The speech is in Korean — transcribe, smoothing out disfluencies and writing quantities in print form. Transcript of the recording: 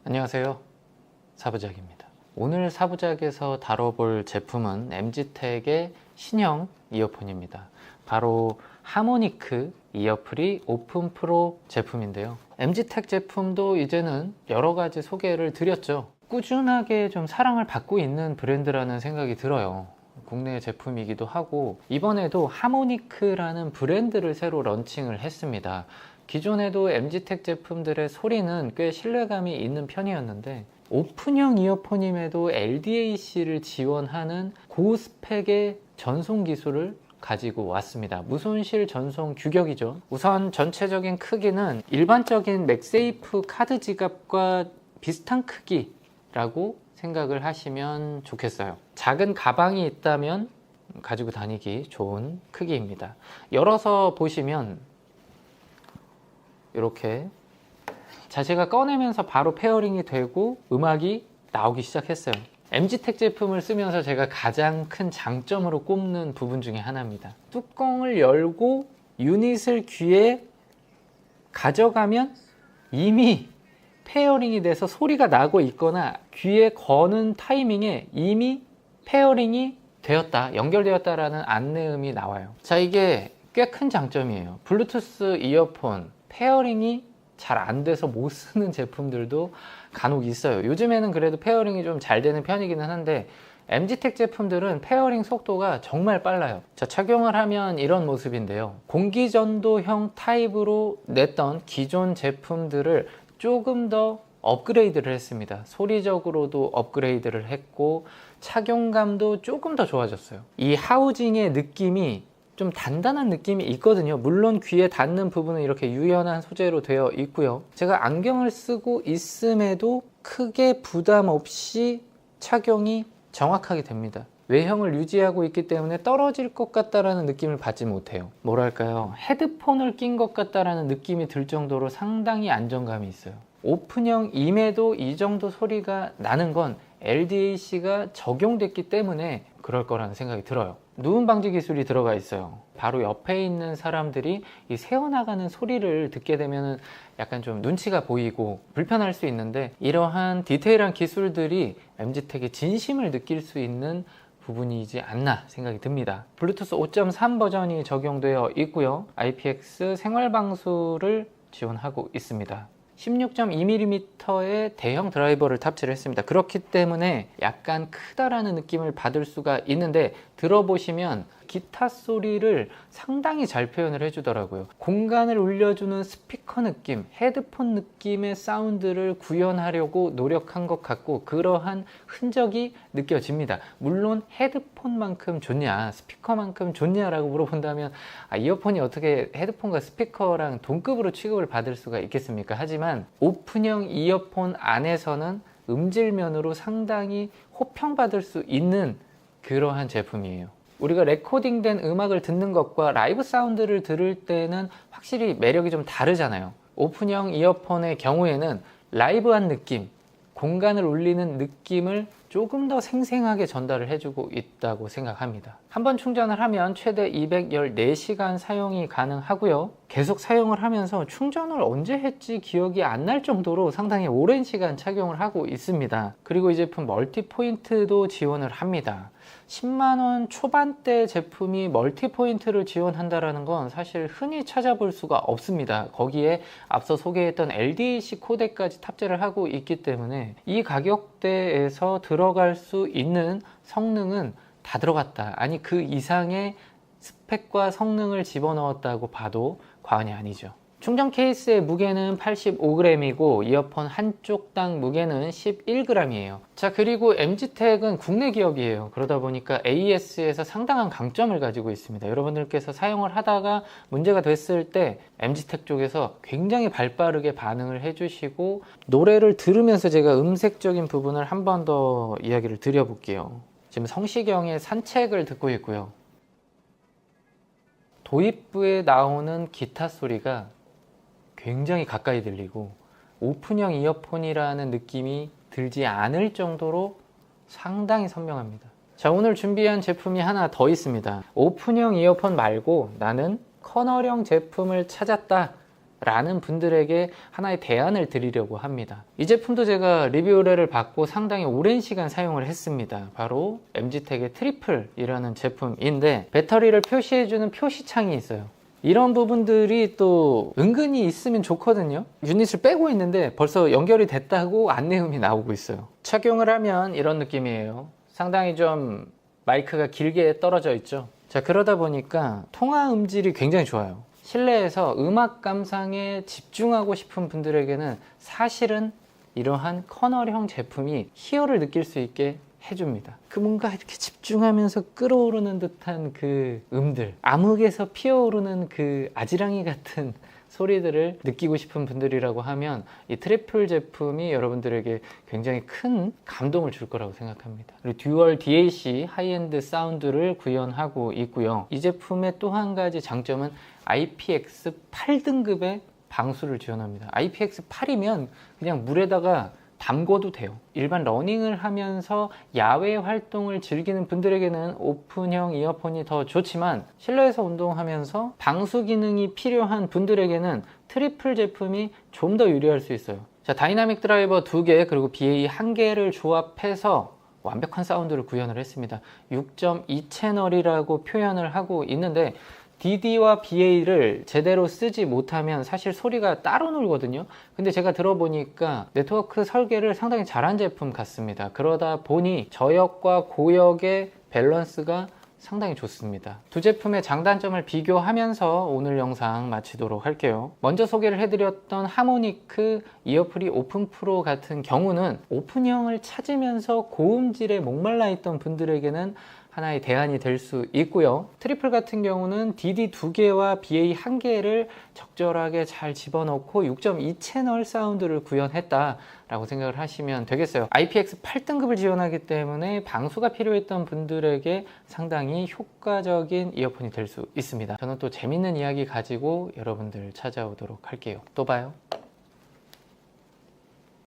안녕하세요, 사부작입니다. 오늘 사부작에서 다뤄볼 제품은 MG텍의 신형 이어폰입니다. 바로 하모니크 이어프리 오픈 프로 제품인데요. MG텍 제품도 이제는 여러가지 소개를 드렸죠. 꾸준하게 좀 사랑을 받고 있는 브랜드라는 생각이 들어요. 국내 제품이기도 하고, 이번에도 하모니크라는 브랜드를 새로 런칭을 했습니다. 기존에도 MG텍 제품들의 소리는 꽤 신뢰감이 있는 편이었는데, 오픈형 이어폰임에도 LDAC를 지원하는 고스펙의 전송 기술을 가지고 왔습니다. 무손실 전송 규격이죠. 우선 전체적인 크기는 일반적인 맥세이프 카드 지갑과 비슷한 크기라고 생각을 하시면 좋겠어요. 작은 가방이 있다면 가지고 다니기 좋은 크기입니다. 열어서 보시면 이렇게 제가 꺼내면서 바로 페어링이 되고 음악이 나오기 시작했어요. MG텍 제품을 쓰면서 제가 가장 큰 장점으로 꼽는 부분 중에 하나입니다. 뚜껑을 열고 유닛을 귀에 가져가면 이미 페어링이 돼서 소리가 나고 있거나 귀에 거는 타이밍에 이미 페어링이 되었다, 연결되었다라는 안내음이 나와요. 자, 이게 꽤 큰 장점이에요. 블루투스 이어폰 페어링이 잘 안 돼서 못 쓰는 제품들도 간혹 있어요. 요즘에는 그래도 페어링이 좀 잘 되는 편이기는 한데, MG텍 제품들은 페어링 속도가 정말 빨라요. 자, 착용을 하면 이런 모습인데요. 공기전도형 타입으로 냈던 기존 제품들을 조금 더 업그레이드를 했습니다. 소리적으로도 업그레이드를 했고, 착용감도 조금 더 좋아졌어요. 이 하우징의 느낌이 좀 단단한 느낌이 있거든요. 물론 귀에 닿는 부분은 이렇게 유연한 소재로 되어 있고요. 제가 안경을 쓰고 있음에도 크게 부담 없이 착용이 정확하게 됩니다. 외형을 유지하고 있기 때문에 떨어질 것 같다라는 느낌을 받지 못해요. 뭐랄까요, 헤드폰을 낀 것 같다라는 느낌이 들 정도로 상당히 안정감이 있어요. 오픈형임에도 이 정도 소리가 나는 건 LDAC가 적용됐기 때문에 그럴 거라는 생각이 들어요. 누움 방지 기술이 들어가 있어요. 바로 옆에 있는 사람들이 이 새어나가는 소리를 듣게 되면 약간 좀 눈치가 보이고 불편할 수 있는데, 이러한 디테일한 기술들이 MG텍의 진심을 느낄 수 있는 부분이지 않나 생각이 듭니다. 블루투스 5.3 버전이 적용되어 있고요. IPX 생활방수를 지원하고 있습니다. 16.2mm의 대형 드라이버를 탑재를 했습니다. 그렇기 때문에 약간 크다라는 느낌을 받을 수가 있는데, 들어보시면 기타 소리를 상당히 잘 표현을 해주더라고요. 공간을 울려주는 스피커 느낌, 헤드폰 느낌의 사운드를 구현하려고 노력한 것 같고, 그러한 흔적이 느껴집니다. 물론 헤드폰만큼 좋냐, 스피커만큼 좋냐라고 물어본다면 이어폰이 어떻게 헤드폰과 스피커랑 동급으로 취급을 받을 수가 있겠습니까? 하지만 오픈형 이어폰 안에서는 음질면으로 상당히 호평받을 수 있는 그러한 제품이에요. 우리가 레코딩된 음악을 듣는 것과 라이브 사운드를 들을 때는 확실히 매력이 좀 다르잖아요. 오픈형 이어폰의 경우에는 라이브한 느낌, 공간을 울리는 느낌을 조금 더 생생하게 전달을 해주고 있다고 생각합니다. 한번 충전을 하면 최대 214시간 사용이 가능하고요. 계속 사용을 하면서 충전을 언제 했지 기억이 안 날 정도로 상당히 오랜 시간 착용을 하고 있습니다. 그리고 이 제품 멀티포인트도 지원을 합니다. 10만원 초반대 제품이 멀티포인트를 지원한다는 건 사실 흔히 찾아볼 수가 없습니다. 거기에 앞서 소개했던 LDAC 코덱까지 탑재를 하고 있기 때문에 이 가격대에서 들어갈 수 있는 성능은 다 들어갔다, 아니 그 이상의 스펙과 성능을 집어넣었다고 봐도 과언이 아니죠. 충전 케이스의 무게는 85g이고 이어폰 한쪽당 무게는 11g이에요. 자, 그리고 MG텍은 국내 기업이에요. 그러다 보니까 AS에서 상당한 강점을 가지고 있습니다. 여러분들께서 사용을 하다가 문제가 됐을 때 MG텍 쪽에서 굉장히 발빠르게 반응을 해주시고, 노래를 들으면서 제가 음색적인 부분을 한 번 더 이야기를 드려볼게요. 지금 성시경의 산책을 듣고 있고요. 도입부에 나오는 기타 소리가 굉장히 가까이 들리고 오픈형 이어폰이라는 느낌이 들지 않을 정도로 상당히 선명합니다. 자, 오늘 준비한 제품이 하나 더 있습니다. 오픈형 이어폰 말고 나는 커널형 제품을 찾았다 라는 분들에게 하나의 대안을 드리려고 합니다. 이 제품도 제가 리뷰 의뢰를 받고 상당히 오랜 시간 사용을 했습니다. 바로 MG택의 트리플이라는 제품인데 배터리를 표시해주는 표시창이 있어요. 이런 부분들이 또 은근히 있으면 좋거든요. 유닛을 빼고 있는데 벌써 연결이 됐다고 안내음이 나오고 있어요. 착용을 하면 이런 느낌이에요. 상당히 좀 마이크가 길게 떨어져 있죠. 자, 그러다 보니까 통화 음질이 굉장히 좋아요. 실내에서 음악 감상에 집중하고 싶은 분들에게는 사실은 이러한 커널형 제품이 희열을 느낄 수 있게 해줍니다. 그 뭔가 이렇게 집중하면서 끓어오르는 듯한 그 음들, 암흑에서 피어오르는 그 아지랑이 같은 소리들을 느끼고 싶은 분들이라고 하면 이 트리플 제품이 여러분들에게 굉장히 큰 감동을 줄 거라고 생각합니다. 그리고 듀얼 DAC 하이엔드 사운드를 구현하고 있고요. 이 제품의 또 한 가지 장점은 IPX8 등급의 방수를 지원합니다. IPX8이면 그냥 물에다가 담궈도 돼요. 일반 러닝을 하면서 야외 활동을 즐기는 분들에게는 오픈형 이어폰이 더 좋지만 실내에서 운동하면서 방수 기능이 필요한 분들에게는 트리플 제품이 좀 더 유리할 수 있어요. 자, 다이나믹 드라이버 2개 그리고 BA 1개를 조합해서 완벽한 사운드를 구현을 했습니다. 6.2 채널이라고 표현을 하고 있는데 DD와 BA를 제대로 쓰지 못하면 사실 소리가 따로 놀거든요. 근데 제가 들어보니까 네트워크 설계를 상당히 잘한 제품 같습니다. 그러다 보니 저역과 고역의 밸런스가 상당히 좋습니다. 두 제품의 장단점을 비교하면서 오늘 영상 마치도록 할게요. 먼저 소개를 해드렸던 하모니크 이어프리 오픈 프로 같은 경우는 오픈형을 찾으면서 고음질에 목말라 있던 분들에게는 하나의 대안이 될 수 있고요. 트리플 같은 경우는 DD 2개와 BA 1개를 적절하게 잘 집어넣고 6.2 채널 사운드를 구현했다 라고 생각을 하시면 되겠어요. IPX 8등급을 지원하기 때문에 방수가 필요했던 분들에게 상당히 효과적인 이어폰이 될 수 있습니다. 저는 또 재밌는 이야기 가지고 여러분들 찾아오도록 할게요. 또 봐요.